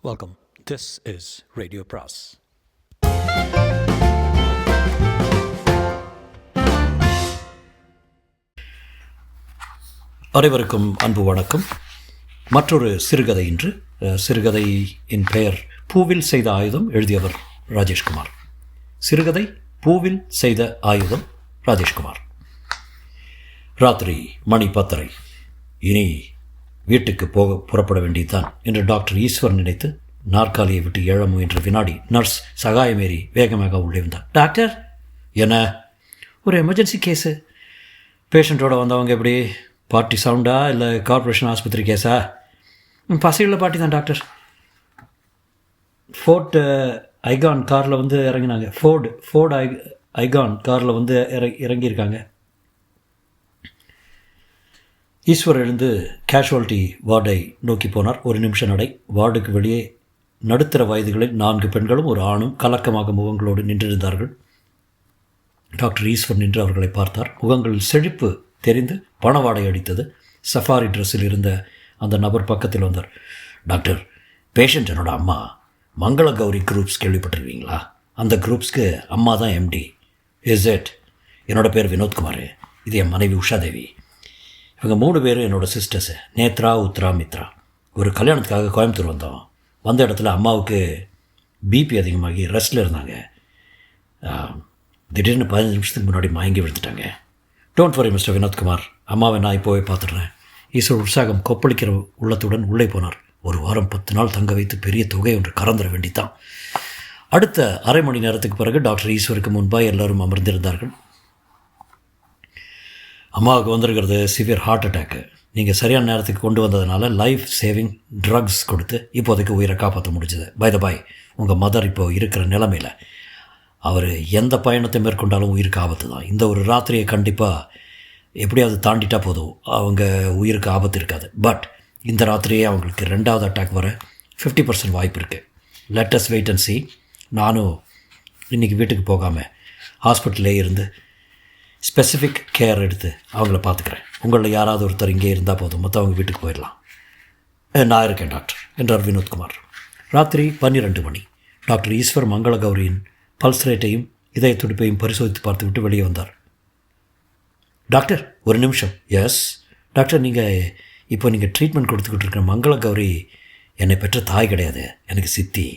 Welcome. This is Radio Pras. அனைவருக்கும் அன்பு வணக்கம். மற்றொரு சிறுகதை இன்று. சிறுகதையின் பெயர் பூவில் செய்த ஆயுதம். எழுதியவர் ராஜேஷ்குமார். சிறுகதை பூவில் செய்த ஆயுதம், ராஜேஷ்குமார். ராத்திரி மணி 10:30. இனி வீட்டுக்கு புறப்பட வேண்டியதுதான் என்று டாக்டர் ஈஸ்வர் நினைத்து நாற்காலியை விட்டு எழ முயன்ற வினாடி நர்ஸ் சகாயமேறி வேகமாக உள்ளே வந்தார். டாக்டர், என்ன? ஒரு எமர்ஜென்சி கேஸு. பேஷண்ட்டோட வந்தவங்க எப்படி? பார்ட்டி சவுண்டா இல்லை கார்பரேஷன் ஆஸ்பத்திரி கேஸா? பசியுள்ள பார்ட்டி தான் டாக்டர். ஃபோர்ட் ஐகான் காரில் வந்து இறங்கினாங்க. ஃபோர்டு ஐகான் காரில் வந்து இறங்கியிருக்காங்க. ஈஸ்வர் எழுந்து கேஷுவாலிட்டி வார்டை நோக்கி போனார். ஒரு நிமிஷம் நடை. வார்டுக்கு வெளியே நடுத்தர வயதுகளில் 4 பெண்களும் ஒரு ஆணும் கலக்கமாக முகங்களோடு நின்றிருந்தார்கள். டாக்டர் ஈஸ்வர் நின்று அவர்களை பார்த்தார். முகங்களில் செழிப்பு தெரிந்து பணவாடை அடித்தது. சஃபாரி ட்ரெஸ்ஸில் இருந்த அந்த நபர் பக்கத்தில் வந்தார். டாக்டர், பேஷண்ட் என்னோட அம்மா. மங்கள கௌரி குரூப்ஸ் கேள்விப்பட்டிருக்கீங்களா? அந்த குரூப்ஸ்க்கு அம்மா தான் எம்டி. Is it? என்னோடய பேர் வினோத்குமார். இது என் மனைவி உஷாதேவி. இவங்க 3 பேரும் என்னோடய சிஸ்டர்ஸு, நேத்ரா, உத்ரா, மித்ரா. ஒரு கல்யாணத்துக்காக கோயம்புத்தூர் வந்தோம். வந்த இடத்துல அம்மாவுக்கு பிபி அதிகமாகி ரெஸ்ட்டில் இருந்தாங்க. திடீர்னு 15 நிமிஷத்துக்கு முன்னாடி மயங்கி விழுந்துட்டாங்க. டோன்ட் வரி மிஸ்டர் வினோத்குமார், அம்மாவை நான் இப்போவே பார்த்துடுறேன். ஈஸ்வர் உற்சாகம் கொப்பளிக்கிற உள்ளத்துடன் உள்ளே போனார். 1 வாரம் 10 நாள் தங்க வைத்து பெரிய தொகை ஒன்று கறந்துட வேண்டித்தான். அடுத்த அரை மணி நேரத்துக்கு பிறகு டாக்டர் ஈஸ்வருக்கு முன்பாக எல்லோரும் அமர்ந்திருந்தார்கள். அம்மாவுக்கு வந்திருக்கிறது சிவியர் ஹார்ட் அட்டாக்கு. நீங்கள் சரியான நேரத்துக்கு கொண்டு வந்ததுனால லைஃப் சேவிங் ட்ரக்ஸ் கொடுத்து இப்போதைக்கு உயிரை காப்பாற்ற முடிஞ்சுது. பை த பாய், உங்கள் மதர் இப்போது இருக்கிற நிலைமையில் அவர் எந்த பயணத்தை மேற்கொண்டாலும் உயிருக்கு ஆபத்து தான். இந்த ஒரு ராத்திரியை கண்டிப்பாக எப்படியாவது தாண்டிட்டால் போதும், அவங்க உயிருக்கு ஆபத்து இருக்காது. பட் இந்த ராத்திரியே அவங்களுக்கு 2வது அட்டாக் வர 50% வாய்ப்பு இருக்குது. Let's wait and see. நானும் இன்றைக்கி வீட்டுக்கு போகாமல் ஹாஸ்பிட்டல்லே இருந்து ஸ்பெசிஃபிக் கேர் எடுத்து அவங்கள பார்த்துக்கிறேன். உங்களில் யாராவது ஒருத்தர் இங்கே இருந்தால் போதும், மற்றவங்க வீட்டுக்கு போயிடலாம். நான் இருக்கேன் டாக்டர் என்றார் வினோத்குமார். ராத்திரி 12 மணி. டாக்டர் ஈஸ்வர் மங்கள கௌரியின் பல்ஸ் ரேட்டையும் இதய துடிப்பையும் பரிசோதித்து பார்த்துவிட்டு வெளியே வந்தார். டாக்டர், ஒரு நிமிஷம். எஸ் டாக்டர், நீங்கள் ட்ரீட்மெண்ட் கொடுத்துக்கிட்டு இருக்கிற மங்கள கௌரி என்னை பெற்ற தாய் கிடையாது, எனக்கு சித்தி.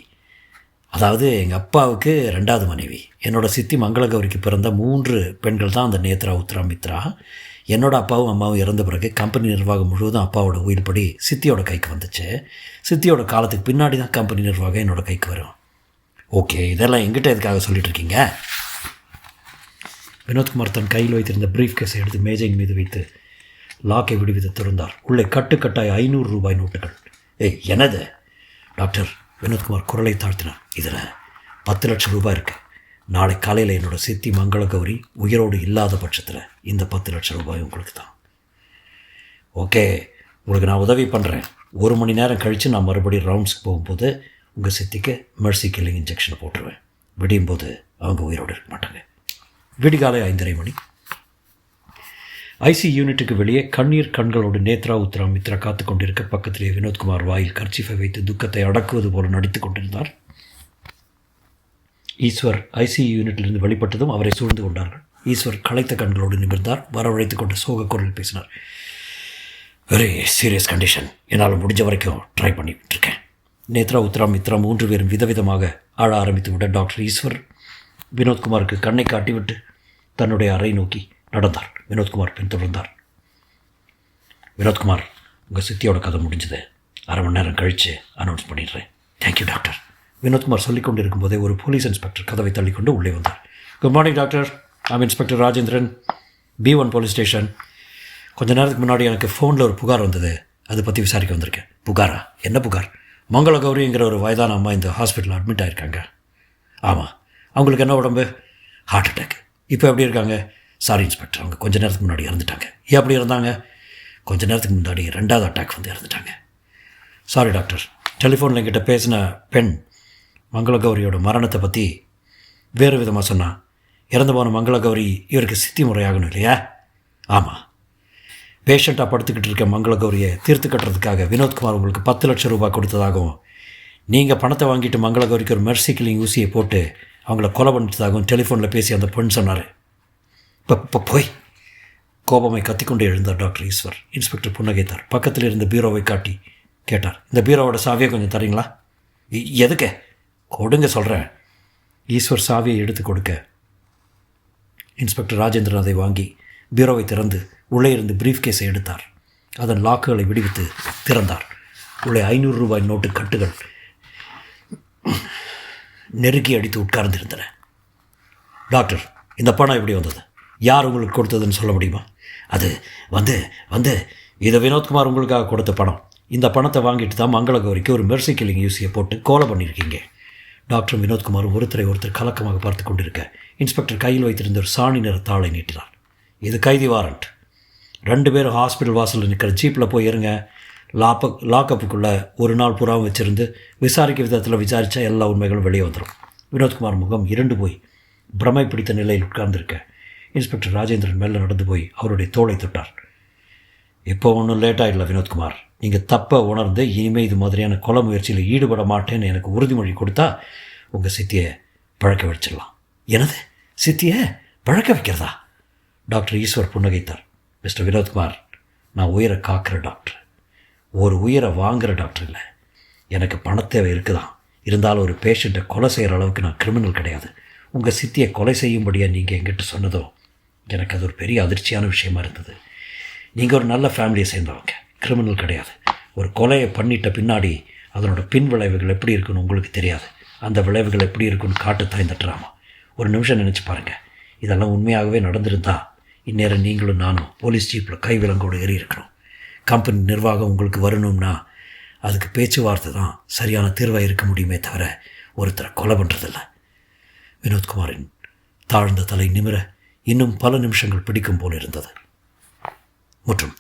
அதாவது எங்கள் அப்பாவுக்கு 2வது மனைவி. என்னோடய சித்தி மங்கள கௌரிக்கு பிறந்த 3 பெண்கள் தான் அந்த நேத்ரா, உத்ரா, மித்ரா. என்னோடய அப்பாவும் அம்மாவும் இறந்த பிறகு கம்பெனி நிர்வாகம் முழுவதும் அப்பாவோட உயிர்படி சித்தியோட கைக்கு வந்துச்சு. சித்தியோட காலத்துக்கு பின்னாடி தான் கம்பெனி நிர்வாகம் என்னோடய கைக்கு வரும். ஓகே, இதெல்லாம் எங்கிட்ட எதுக்காக சொல்லிகிட்டு இருக்கீங்க? வினோத்குமார் தன் கையில் வைத்திருந்த ப்ரீஃப் கேஸை எடுத்து மேஜையின் மீது வைத்து லாக்கை விடுவித்து திறந்தார். உள்ளே கட்டுக்கட்டாய் 500 ரூபாய் நோட்டுகள். என்னது? டாக்டர், வினோத்குமார் குரலை தாழ்த்தினார். இதில் 10 லட்சம் ரூபாய் இருக்குது. நாளை காலையில் என்னோடய சித்தி மங்கள கௌரி உயிரோடு இல்லாத பட்சத்தில் இந்த 10 லட்சம் ரூபாய் உங்களுக்கு தான். ஓகே, உங்களுக்கு நான் உதவி பண்ணுறேன். 1 மணி நேரம் கழித்து நான் மறுபடியும் ரவுண்ட்ஸ்க்கு போகும்போது உங்கள் சித்திக்கு மெர்சி கில்லிங் இன்ஜெக்ஷனை போட்டுருவேன். விடியும் போது அவங்க உயிரோடு இருக்க மாட்டாங்க. விடிகாலை 5:30 மணி. ஐசி யூனிட்டுக்கு வெளியே கண்ணீர் கண்களோடு நேத்ரா, உத்ரா, மித்ரா காத்து கொண்டிருக்க பக்கத்திலே வினோத்குமார் வாயில் கர்ச்சீஃபை வைத்து துக்கத்தை அடக்குவது போல நடித்து கொண்டிருந்தார். ஈஸ்வர் ஐசி யூனிட்டிலிருந்து வெளிப்பட்டதும் அவரை சூழ்ந்து கொண்டார்கள். ஈஸ்வர் களைத்த கண்களோடு நிமிர்ந்தார். வரவழைத்து கொண்ட சோக குரலில் பேசினார். Very serious condition. என்னால் முடிஞ்ச வரைக்கும் ட்ரை பண்ணிக்கிட்டு இருக்கேன். நேத்ரா, உத்ரா, மித்ரா 3 பேரும் விதவிதமாக ஆழ ஆரம்பித்து விட டாக்டர் ஈஸ்வர் வினோத்குமாருக்கு கண்ணை காட்டிவிட்டு தன்னுடைய அறை நோக்கி நடந்தார். வினோத்குமார் பின்தொடர்ந்தார். வினோத்குமார், உங்கள் சித்தியோட கதை முடிஞ்சது. அரை மணி நேரம் கழித்து அனௌன்ஸ் பண்ணிடுறேன். Thank you doctor. வினோத்குமார் சொல்லிக் கொண்டிருக்கும் போதே ஒரு போலீஸ் இன்ஸ்பெக்டர் கதவை தள்ளிக்கொண்டு உள்ளே வந்தார். Good morning doctor, I'm inspector Rajendran, B1 police station. கொஞ்ச நேரத்துக்கு முன்னாடி எனக்கு ஃபோனில் ஒரு புகார் வந்தது, அதை பற்றி விசாரிக்க வந்திருக்கேன். புகாரா? என்ன புகார்? மங்கள கௌரிங்கிற ஒரு வயதான அம்மா இந்த ஹாஸ்பிட்டலில் அட்மிட் ஆகிருக்காங்க. ஆமாம். அவங்களுக்கு என்ன உடம்பு? Heart attack. இப்போ எப்படி இருக்காங்க? சாரி இன்ஸ்பெக்டர், அவங்க கொஞ்ச நேரத்துக்கு முன்னாடி இறந்துட்டாங்க. ஏன் அப்படி இருந்தாங்க? கொஞ்ச நேரத்துக்கு முன்னாடி 2வது அட்டாக் வந்து இறந்துட்டாங்க. Sorry doctor. டெலிஃபோனில் என்கிட்ட பேசின பெண் மங்கள கௌரியோட மரணத்தை பற்றி வேறு விதமாக சொன்னான். இறந்து போன மங்கள கௌரி இவருக்கு சித்தி முறையாகணும் இல்லையா? ஆமாம். பேஷண்ட்டாக படுத்துக்கிட்டு இருக்க மங்கள கௌரியை தீர்த்து கட்டுறதுக்காக வினோத்குமார் உங்களுக்கு 10 லட்சம் ரூபாய் கொடுத்ததாகவும் நீங்கள் பணத்தை வாங்கிட்டு மங்களகௌரிக்கு ஒரு மெர்சி கில்லிங் ஊசியை போட்டு அவங்கள கொலை பண்ணிட்டதாகவும் டெலிஃபோனில் பேசி அந்த பெண் சொன்னார். இப்போ போய் கோபமை கத்திக்கொண்டே எழுந்தார் டாக்டர் ஈஸ்வர். இன்ஸ்பெக்டர் புன்னகைத்தார். பக்கத்தில் இருந்த பீரோவை காட்டி கேட்டார், இந்த பீரோவோட சாவியை கொஞ்சம் தரீங்களா? எதுக்கு? கொடுங்க சொல்கிறேன். ஈஸ்வர் சாவியை எடுத்து கொடுக்க இன்ஸ்பெக்டர் ராஜேந்திரன் அதை வாங்கி பீரோவை திறந்து உள்ளே இருந்து பிரீஃப் கேஸை எடுத்தார். அதன் லாக்குகளை விடுவித்து திறந்தார். உள்ளே 500 ரூபாய் நோட்டு கட்டுகள் நெருக்கி அடித்து உட்கார்ந்திருந்தன. டாக்டர், இந்த பணம் எப்படி வந்தது? யார் உங்களுக்கு கொடுத்ததுன்னு சொல்ல முடியுமா? அது வந்து இதை வினோத்குமார் உங்களுக்காக கொடுத்த பணம். இந்த பணத்தை வாங்கிட்டு தான் மங்களகௌரிக்கு ஒரு மெர்சி கில்லிங் யூசியை போட்டு கோலை பண்ணியிருக்கீங்க. டாக்டரும் வினோத்குமார் ஒருத்தரை ஒருத்தர் கலக்கமாக பார்த்து கொண்டிருக்க இன்ஸ்பெக்டர் கையில் வைத்திருந்த ஒரு சாணி நிற தாளை நீட்டினார். இது கைதி வாரண்ட். 2 பேரும் ஹாஸ்பிட்டல் வாசலில் நிற்கிற ஜீப்பில் போய் இருங்க. லாக்கப்புக்குள்ளே ஒரு நாள் புறாவும் வச்சுருந்து விசாரிக்க விதத்தில் விசாரித்தா எல்லா உண்மைகளும் வெளியே வந்துடும். வினோத்குமார் முகம் இரண்டு போய் பிரமை பிடித்த நிலையில் உட்கார்ந்திருக்க இன்ஸ்பெக்டர் ராஜேந்திரன் மேலே நடந்து போய் அவருடைய தோளை தொட்டார். இப்போ ஒன்றும் லேட்டாகிடல வினோத்குமார். நீங்கள் தப்பை உணர்ந்து இனிமேல் இது மாதிரியான கொலை முயற்சியில் ஈடுபட மாட்டேன்னு எனக்கு உறுதிமொழி கொடுத்தா உங்கள் சித்தியை பழக்க வச்சிடலாம். எனது சித்தியை பழக்க வைக்கிறதா? டாக்டர் ஈஸ்வர் புன்னகைத்தார். மிஸ்டர் வினோத்குமார், நான் உயிரை காக்கிற டாக்டர், ஒரு உயிரை வாங்குகிற டாக்டர் இல்லை. எனக்கு பணத்தேவை இருக்குதான். இருந்தாலும் ஒரு பேஷண்ட்டை கொலை செய்கிற அளவுக்கு நான் கிரிமினல் கிடையாது. உங்கள் சித்தியை கொலை செய்யும்படியாக நீங்கள் என்கிட்ட சொன்னதோ எனக்கு அது ஒரு பெரிய அதிர்ச்சியான விஷயமா இருந்தது. நீங்கள் ஒரு நல்ல ஃபேமிலியை சேர்ந்தவங்க, கிரிமினல் கிடையாது. ஒரு கொலையை பண்ணிட்ட பின்னாடி அதனோட பின் விளைவுகள் எப்படி இருக்குன்னு உங்களுக்கு தெரியாது. அந்த விளைவுகள் எப்படி இருக்குன்னு காட்டுத்தான் இந்த ட்ராமா. ஒரு நிமிஷம் நினச்சி பாருங்கள். இதெல்லாம் உண்மையாகவே நடந்திருந்தா இந்நேரம் நீங்களும் நானும் போலீஸ் ஜீப்பில் கை விலங்கோடு ஏறி இருக்கணும். கம்பெனி நிர்வாகம் உங்களுக்கு வரணும்னா அதுக்கு பேச்சுவார்த்தை தான் சரியான தீர்வாக இருக்க முடியுமே தவிர ஒருத்தரை கொலை பண்ணுறதில்ல. வினோத்குமாரின் தாழ்ந்த தலை நிமிர இன்னும் பல நிமிஷங்கள் பிடிக்கும் போல் இருந்தது. மற்றும்